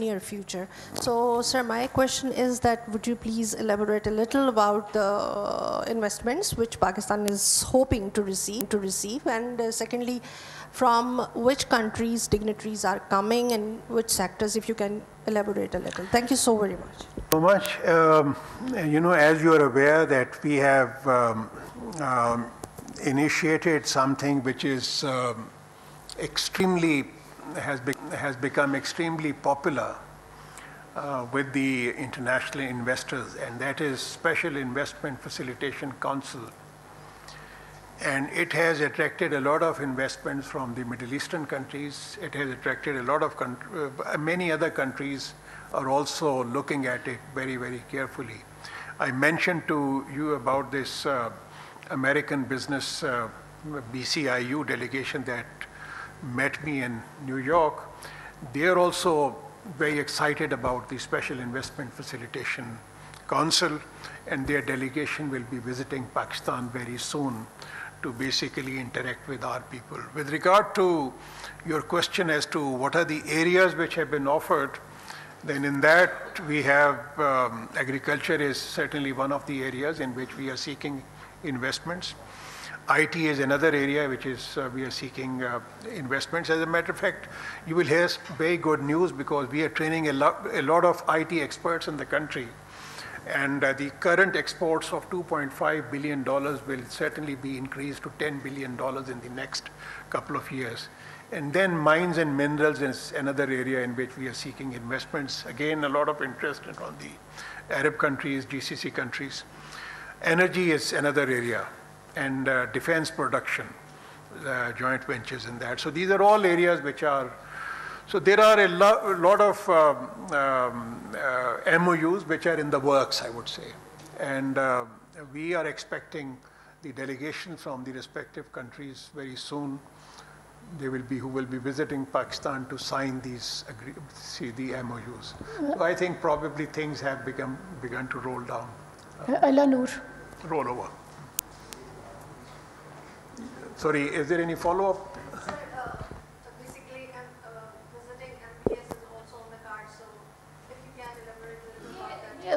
near future. So, sir, my question is that would you please elaborate a little about the investments which Pakistan is hoping to receive, and secondly, from which countries dignitaries are coming and which sectors, if you can elaborate a little. Thank you so very much. So much. As you are aware that we have initiated something which is has become extremely popular with the international investors, and that is Special Investment Facilitation Council. And it has attracted a lot of investments from the Middle Eastern countries. It has attracted a lot of many other countries are also looking at it very, very carefully. I mentioned to you about this American business BCIU delegation that met me in New York. They are also very excited about the Special Investment Facilitation Council, and their delegation will be visiting Pakistan very soon to basically interact with our people. With regard to your question as to what are the areas which have been offered, then in that we have agriculture is certainly one of the areas in which we are seeking investments. IT is another area which is we are seeking investments. As a matter of fact, you will hear very good news because we are training a lot of IT experts in the country. And the current exports of $2.5 billion will certainly be increased to $10 billion in the next couple of years. And then mines and minerals is another area in which we are seeking investments. Again, a lot of interest on the Arab countries, GCC countries. Energy is another area, and defense production, joint ventures in that. So these are all areas which are. So there are a lot of MOUs which are in the works, I would say. And we are expecting the delegation from the respective countries very soon. They will be, who will be visiting Pakistan to sign these, the MOUs. So I think probably things have begun to roll down. Allah Noor. Roll over. Sorry, is there any follow-up?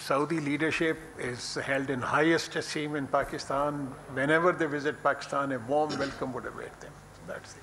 Saudi leadership is held in highest esteem in Pakistan. Whenever they visit Pakistan, a warm welcome would await them. That's it.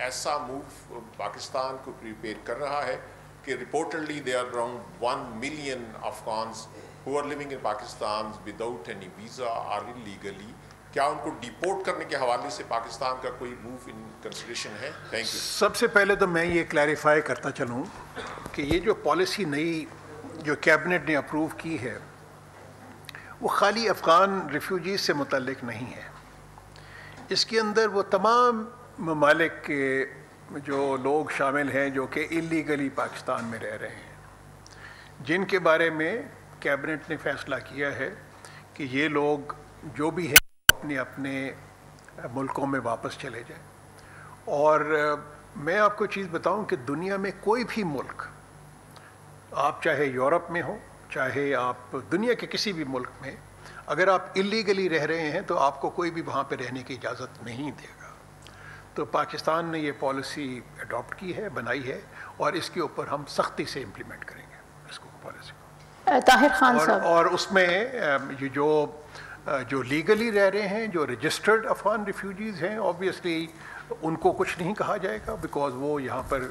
ایسا move Pakistan کو prepare کر رہا ہے کہ reportedly they are around 1 million Afghans who are living in Pakistan without any visa or illegally. کیا ان کو deport کرنے کے حوالے سے پاکستان کا کوئی موو ان کنسیڈریشن ہے؟ Thank you. سب سے پہلے تو میں یہ کلیریفائی کرتا چلوں کہ یہ جو پالیسی نئی جو کیبنٹ نے اپروو کی ہے وہ خالی افغان ریفیوجیز سے متعلق نہیں ہے. اس کے اندر وہ تمام ممالک کے جو لوگ شامل ہیں جو کہ اللیگلی پاکستان میں رہ رہے ہیں، جن کے بارے میں کیبنٹ نے فیصلہ کیا ہے کہ یہ لوگ جو بھی ہیں اپنے اپنے ملکوں میں واپس چلے جائیں. اور میں آپ کو چیز بتاؤں کہ دنیا میں کوئی بھی ملک، آپ چاہے یورپ میں ہو چاہے آپ دنیا کے کسی بھی ملک میں، اگر آپ اللیگلی رہ رہے ہیں تو آپ کو کوئی بھی وہاں پہ رہنے کی اجازت نہیں دے گا. تو پاکستان نے یہ پالیسی اڈاپٹ کی ہے، بنائی ہے، اور اس کے اوپر ہم سختی سے امپلیمنٹ کریں گے اس کو پالیسی کو. طاہر خان صاحب، اور اس میں یہ جو لیگلی رہ رہے ہیں، جو رجسٹرڈ افغان ریفیوجیز ہیں، آبویسلی ان کو کچھ نہیں کہا جائے گا بیکاز وہ یہاں پر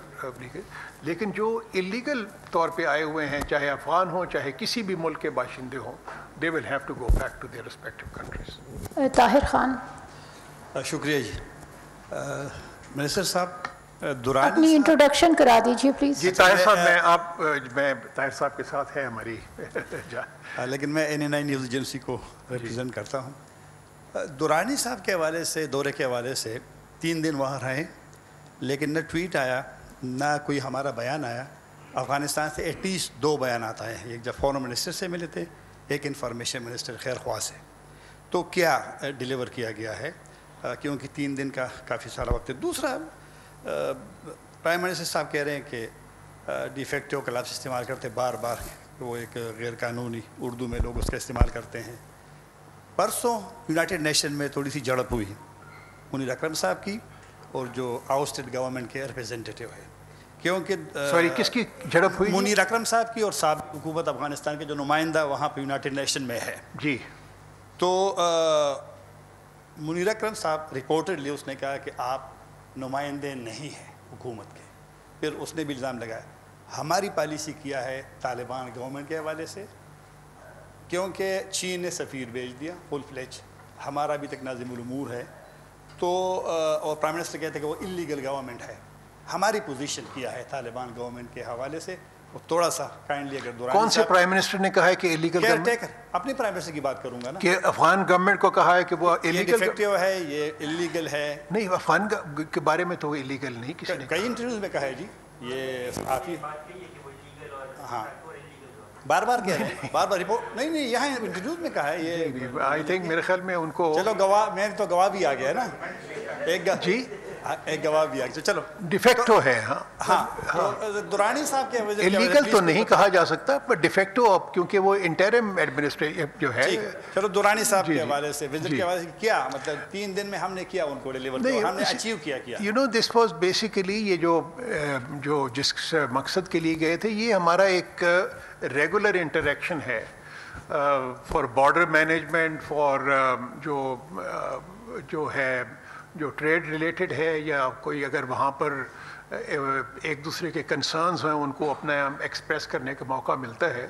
لیکن جو اللیگل طور پہ آئے ہوئے ہیں، چاہے افغان ہوں چاہے کسی بھی ملک کے باشندے ہوں، they will have to go back to their respective countries. Tahir Khan. شکریہ جی. منسٹر صاحب اپنی انٹروڈکشن کرا دیجیے پلیز. جی طاہر صاحب، میں طاہر صاحب کے ساتھ ہے ہماری لیکن میں NNI نیوز ایجنسی کو ریپرزینٹ کرتا ہوں. دورانی صاحب کے حوالے سے، دورے کے حوالے سے 3 دن وہاں رہے، لیکن نہ ٹویٹ آیا نہ کوئی ہمارا بیان آیا. افغانستان سے ایٹ لیسٹ 2 بیانات آئے ہیں، ایک جب فورن منسٹر سے ملے تھے، ایک انفارمیشن منسٹر خیر خواہ سے. تو کیا ڈیلیور کیا گیا ہے؟ کیونکہ 3 دن کا کافی سارا وقت ہے. دوسرا، پرائم منسٹر صاحب کہہ رہے ہیں کہ ڈیفیکٹو کا لفظ استعمال کرتے بار بار، وہ ایک غیر قانونی اردو میں لوگ اس کا استعمال کرتے ہیں. پرسوں یونائٹڈ نیشن میں تھوڑی سی جھڑپ ہوئی منیر اکرم صاحب کی اور جو آؤسٹڈ گورنمنٹ کے ریپرزینٹیٹیو ہے، کیونکہ سوری کس کی جھڑپ ہوئی؟ منیر اکرم صاحب کی اور سابق حکومت افغانستان کے جو نمائندہ وہاں پہ یونائٹڈ نیشن میں ہے. جی. تو منیر اکرم صاحب رپورٹڈلی اس نے کہا کہ آپ نمائندے نہیں ہیں حکومت کے. پھر اس نے بھی الزام لگایا ہماری پالیسی کیا ہے طالبان گورنمنٹ کے حوالے سے، کیونکہ چین نے سفیر بھیج دیا فل فلیج، ہمارا ابھی تک ناظم الامور ہے. تو اور پرائم منسٹر کہتے ہیں کہ وہ اللیگل گورنمنٹ ہے. ہماری پوزیشن کیا ہے طالبان گورنمنٹ کے حوالے سے. تھوڑا سا کائنڈلی اگر کون سے پرائم منسٹر نے کہا ہے کہ اللیگل گورنمنٹ؟ اپنی پرائم منسٹر کی بات کروں گا نا، کہ افغان گورنمنٹ کو کہا ہے کہ وہ ڈیفیکٹو ہے، یہ اللیگل ہے. نہیں، افغان کے بارے میں تو وہ اللیگل نہیں کسی نے. کئی انٹرویوز میں کہا ہے جی، یہ آپ ہی ہاں بار بار کہہ رہے ہیں، بار بار رپورٹ نہیں یہاں انٹرویوز میں کہا ہے. یہ آئی تھنک میرے خیال میں ان کو چلو گواہ، میں تو گواہ بھی آ گیا ہے نا، ایک گواہ بھی آ گیا. چلو ڈیفیکٹو ہے. ہاں دورانی صاحب کے اللیگل تو نہیں کہا جا سکتا، پر ڈیفیکٹو کیونکہ وہ انٹرم ایڈمنسٹریشن جو ہے. چلو دورانی صاحب کے حوالے سے وزٹ کے حوالے سے کیا مطلب 3 دن میں ہم نے کیا ان کو ڈیلیور، ہم نے اچیو کیا. You know this was basically یہ جو جس مقصد کے لیے گئے تھے، یہ ہمارا ایک ریگولر انٹریکشن ہے فار بارڈر مینجمنٹ، فار جو ہے جو ٹریڈ ریلیٹڈ ہے، یا کوئی اگر وہاں پر ایک دوسرے کے کنسرنز ہیں ان کو اپنا ایکسپریس کرنے کا موقع ملتا ہے.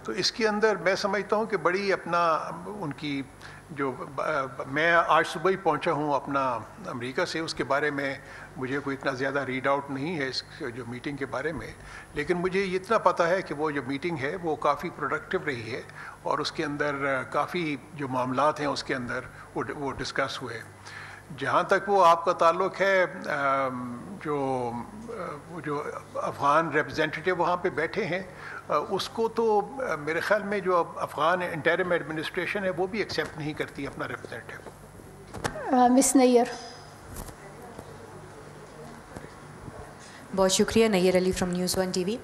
تو اس کے اندر میں سمجھتا ہوں کہ بڑی اپنا ان کی جو میں آج صبح ہی پہنچا ہوں اپنا امریکہ سے، اس کے بارے میں مجھے کوئی اتنا زیادہ ریڈ آؤٹ نہیں ہے اس جو میٹنگ کے بارے میں، لیکن مجھے اتنا پتہ ہے کہ وہ جو میٹنگ ہے وہ کافی پروڈکٹیو رہی ہے، اور اس کے اندر کافی جو معاملات ہیں اس کے اندر وہ ڈسکس ہوئے. جہاں تک وہ آپ کا تعلق ہے، جو افغان ریپرزینٹیٹیو وہاں پہ بیٹھے ہیں، اس کو تو میرے خیال میں جو افغان انٹرم ایڈمنسٹریشن ہے وہ بھی ایکسیپٹ نہیں کرتی اپنا ریپرزینٹیو. مس نیئر. بہت شکریہ. Near Ali from news 1 TV.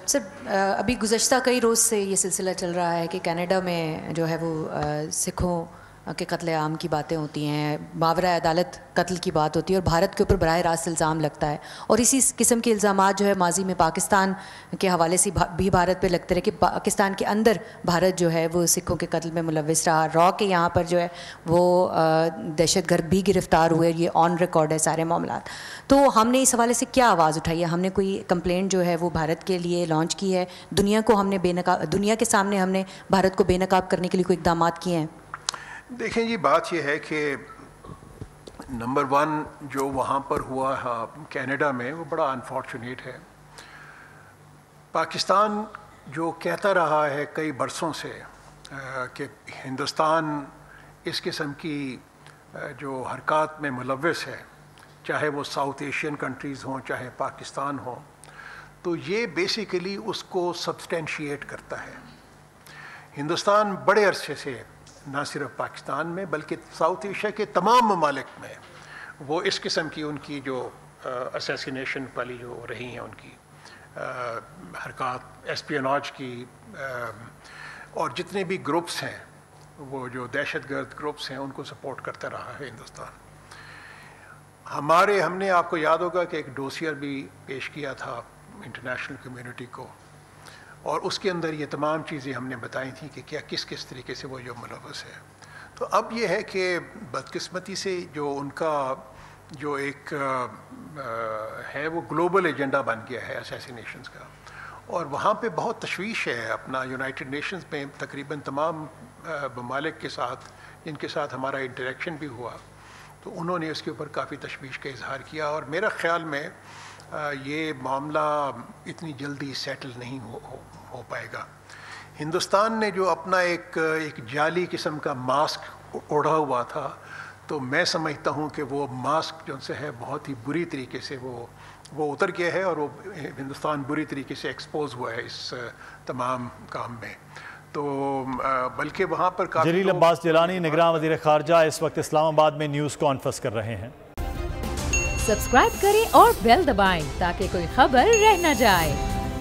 سر ابھی گزشتہ کئی روز سے یہ سلسلہ چل رہا ہے کہ کینیڈا میں جو ہے وہ سکھوں کہ قتل عام کی باتیں ہوتی ہیں, ماورا عدالت قتل کی بات ہوتی ہے, اور بھارت کے اوپر براہ راست الزام لگتا ہے, اور اسی قسم کے الزامات جو ہے ماضی میں پاکستان کے حوالے سے بھی بھارت پہ لگتے رہے کہ پاکستان کے اندر بھارت جو ہے وہ سکھوں کے قتل میں ملوث رہا. را کے یہاں پر جو ہے وہ دہشت گرد بھی گرفتار ہوئے, یہ آن ریکارڈ ہے سارے معاملات. تو ہم نے اس حوالے سے کیا آواز اٹھائی ہے؟ ہم نے کوئی کمپلینٹ جو ہے وہ بھارت کے لیے لانچ کی ہے؟ دنیا کو ہم نے دنیا کے سامنے ہم نے بھارت کو بے نقاب کرنے کے لیے کوئی اقدامات کیے ہیں؟ دیکھیں جی, بات یہ ہے کہ نمبر 1 جو وہاں پر ہوا کینیڈا میں وہ بڑا انفارچونیٹ ہے. پاکستان جو کہتا رہا ہے کئی برسوں سے کہ ہندوستان اس قسم کی جو حرکات میں ملوث ہے, چاہے وہ ساؤتھ ایشین کنٹریز ہوں چاہے پاکستان ہوں, تو یہ بیسیکلی اس کو سبسٹینشیٹ کرتا ہے. ہندوستان بڑے عرصے سے نہ صرف پاکستان میں بلکہ ساؤتھ ایشیا کے تمام ممالک میں وہ اس قسم کی ان کی جو اسیسینیشن والی جو رہی ہیں ان کی حرکات, ایسپیوناج کی, اور جتنے بھی گروپس ہیں وہ جو دہشت گرد گروپس ہیں ان کو سپورٹ کرتا رہا ہے ہندوستان. ہم نے آپ کو یاد ہوگا کہ ایک ڈوسیئر بھی پیش کیا تھا انٹرنیشنل کمیونٹی کو, اور اس کے اندر یہ تمام چیزیں ہم نے بتائی تھیں کہ کیا کس طریقے سے وہ جو ملوث ہے. تو اب یہ ہے کہ بدقسمتی سے جو ان کا جو ایک ہے وہ گلوبل ایجنڈا بن گیا ہے اسیسینیشنز کا, اور وہاں پہ بہت تشویش ہے. اپنا یونائٹڈ نیشنز میں تقریباً تمام ممالک کے ساتھ جن کے ساتھ ہمارا انٹریکشن بھی ہوا, تو انہوں نے اس کے اوپر کافی تشویش کا اظہار کیا, اور میرا خیال میں یہ معاملہ اتنی جلدی سیٹل نہیں ہو پائے گا. ہندوستان نے جو اپنا ایک جعلی قسم کا ماسک اوڑھا ہوا تھا, تو میں سمجھتا ہوں کہ وہ ماسک جو سے ہے بہت ہی بری طریقے سے وہ اتر گیا ہے, اور وہ ہندوستان بری طریقے سے ایکسپوز ہوا ہے اس تمام کام میں. تو بلکہ وہاں پر جلیل عباس جیلانی نگراں وزیر خارجہ اس وقت اسلام آباد میں نیوز کانفرنس کر رہے ہیں. سبسکرائب کریں اور بیل دبائیں تاکہ کوئی خبر رہ نہ جائے.